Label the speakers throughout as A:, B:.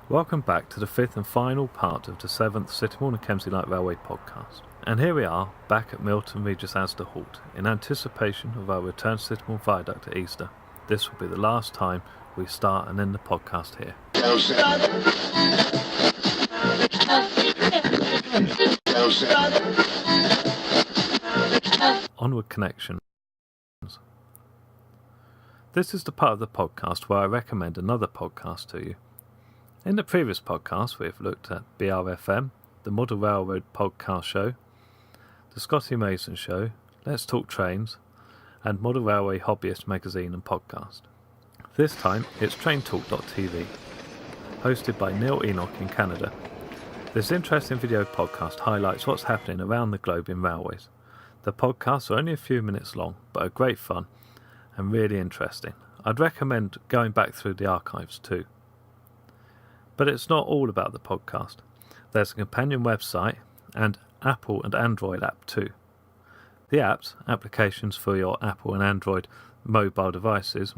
A: Welcome back to the fifth and final part of the 7th Sittingbourne and Kemsley Light Railway podcast. And here we are, back at Milton Regis Asda Halt, in anticipation of our return to Sittingbourne Viaduct at Easter. This will be the last time we start and end the podcast here. Onward Connections. This is the part of the podcast where I recommend another podcast to you. In the previous podcast, we have looked at BRFM, the Model Railroad Podcast Show, the Scotty Mason Show, Let's Talk Trains, and Model Railway Hobbyist Magazine and Podcast. This time, it's TrainTalk.tv, hosted by Neil Enoch in Canada. This interesting video podcast highlights what's happening around the globe in railways. The podcasts are only a few minutes long, but are great fun and really interesting. I'd recommend going back through the archives too. But it's not all about the podcast. There's a companion website and Apple and Android app too. The apps, applications for your Apple and Android mobile devices,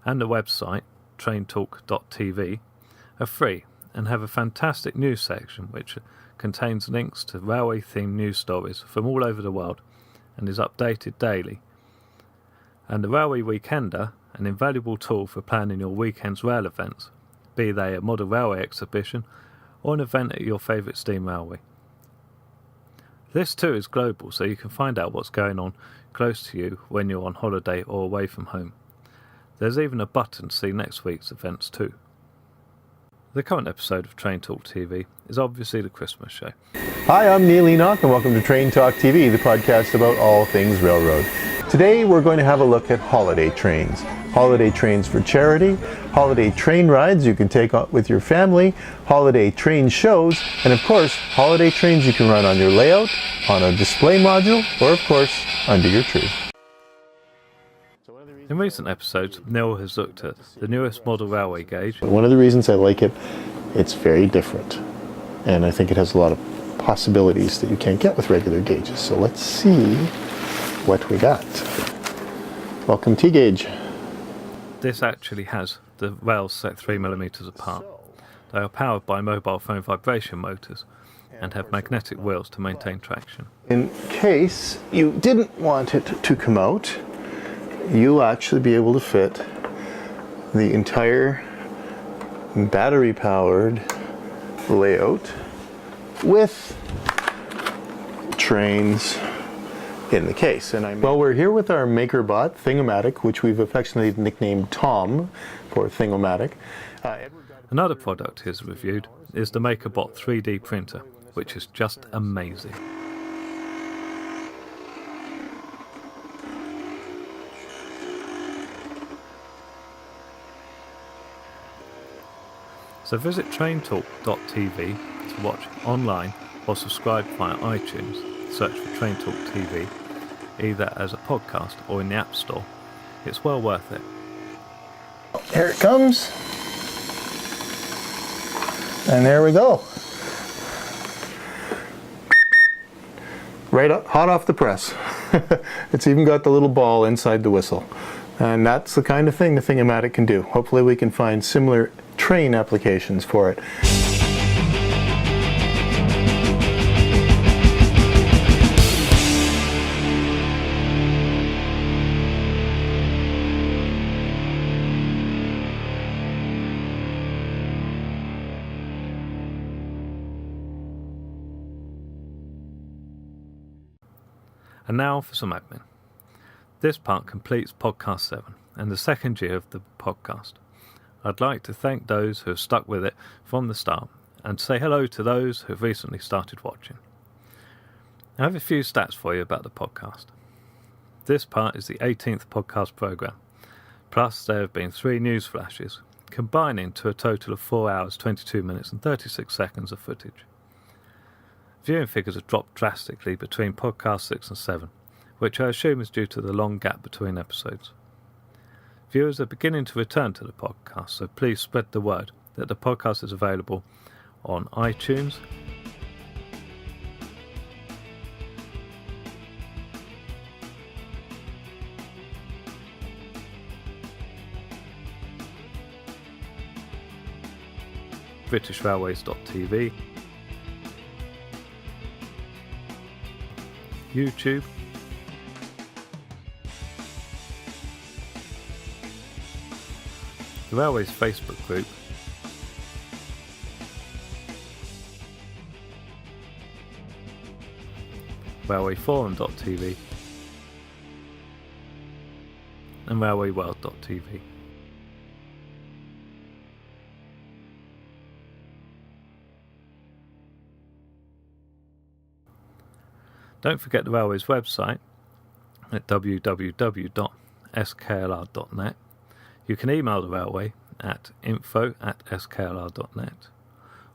A: and the website, traintalk.tv, are free and have a fantastic news section which contains links to railway-themed news stories from all over the world and is updated daily. And the Railway Weekender, an invaluable tool for planning your weekend's rail events, be they a model railway exhibition or an event at your favourite steam railway. This too is global, so you can find out what's going on close to you when you're on holiday or away from home. There's even a button to see next week's events too. The current episode of Train Talk TV is obviously the Christmas show.
B: Hi, I'm Neil Enoch and welcome to Train Talk TV, the podcast about all things railroad. Today we're going to have a look at holiday trains. Holiday trains for charity, holiday train rides you can take with your family, holiday train shows, and of course, holiday trains you can run on your layout, on a display module, or of course, under your tree.
A: In recent episodes, Neil has looked at the newest model railway gauge.
B: One of the reasons I like it, it's very different. And I think it has a lot of possibilities that you can't get with regular gauges. So let's see what we got. Welcome T-Gauge.
A: This actually has the rails set 3mm apart. They are powered by mobile phone vibration motors and have magnetic wheels to maintain traction. In
B: case you didn't want it to come out, you'll actually be able to fit the entire battery-powered layout with trains in the case. Well, we're here with our MakerBot Thingomatic, which we've affectionately nicknamed Tom for Thingomatic.
A: Another product he's reviewed is the MakerBot 3D printer, which is just amazing. So visit traintalk.tv to watch online or subscribe via iTunes. Search for Train Talk TV, either as a podcast or in the App Store. It's well worth it.
B: Here it comes. And there we go. Right up, hot off the press. It's even got the little ball inside the whistle. And that's the kind of thing the Thingomatic can do. Hopefully we can find similar train applications for it.
A: And now for some admin. This part completes podcast 7 and the second year of the podcast. I'd like to thank those who have stuck with it from the start and say hello to those who have recently started watching. I have a few stats for you about the podcast. This part is the 18th podcast programme, plus there have been 3 news flashes, combining to a total of 4 hours, 22 minutes and 36 seconds of footage. Viewing figures have dropped drastically between podcast 6 and 7, which I assume is due to the long gap between episodes. Viewers are beginning to return to the podcast, so please spread the word that the podcast is available on iTunes, BritishRailways.tv, YouTube, the Railways Facebook group, railwayforum.tv and railwayworld.tv. Don't forget the Railway's website at www.sklr.net. You can email the Railway at info@sklr.net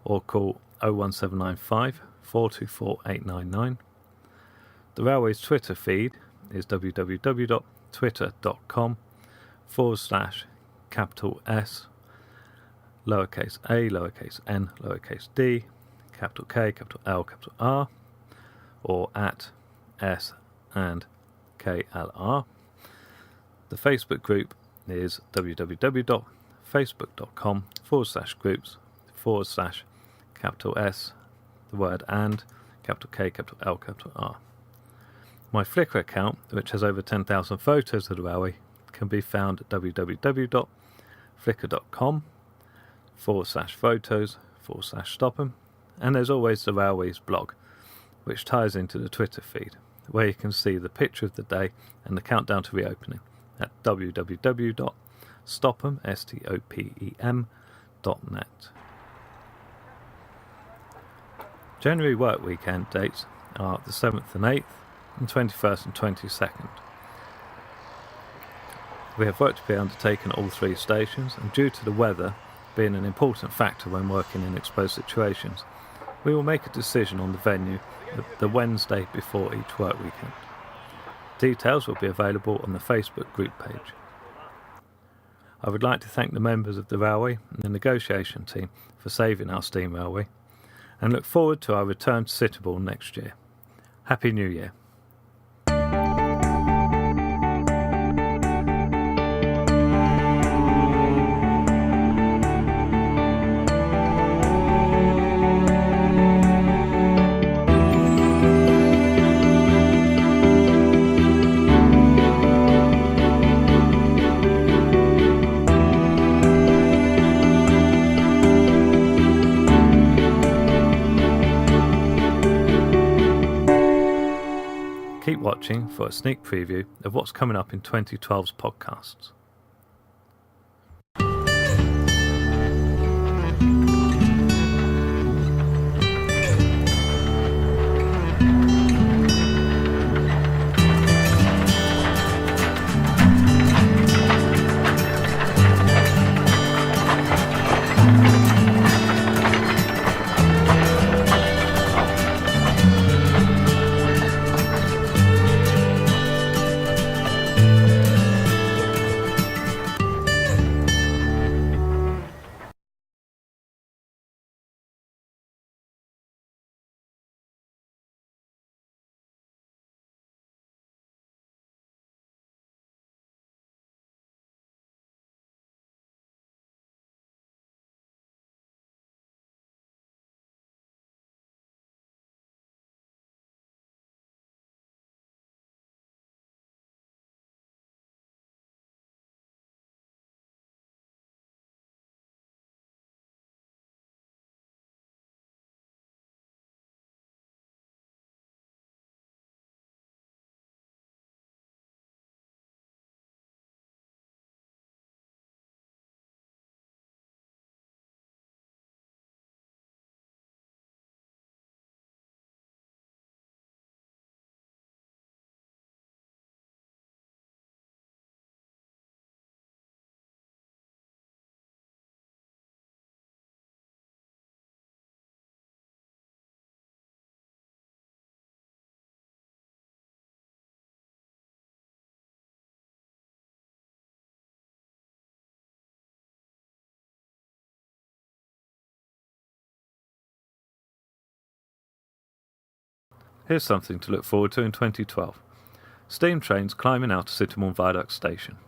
A: or call 01795 424 899. The Railway's Twitter feed is www.twitter.com/S, lowercase a, lowercase n, lowercase d, capital K, capital L, capital R, or at S and KLR. The Facebook group is www.facebook.com/groups/capital S, the word and, capital K, capital L, capital R. My Flickr account, which has over 10,000 photos of the Railway, can be found at www.flickr.com/photos/stop 'em, and there's always the Railway's blog, which ties into the Twitter feed, where you can see the picture of the day and the countdown to reopening at www.stopem.net. January work weekend dates are the 7th and 8th, and 21st and 22nd. We have work to be undertaken at all three stations, and due to the weather being an important factor when working in exposed situations, we will make a decision on the venue the Wednesday before each work weekend. Details will be available on the Facebook group page. I would like to thank the members of the Railway and the negotiation team for saving our steam railway, and look forward to our return to Sittingbourne next year. Happy New Year. Keep watching for a sneak preview of what's coming up in 2012's podcasts. Here's something to look forward to in 2012. Steam trains climbing out of Sittingbourne Viaduct Station.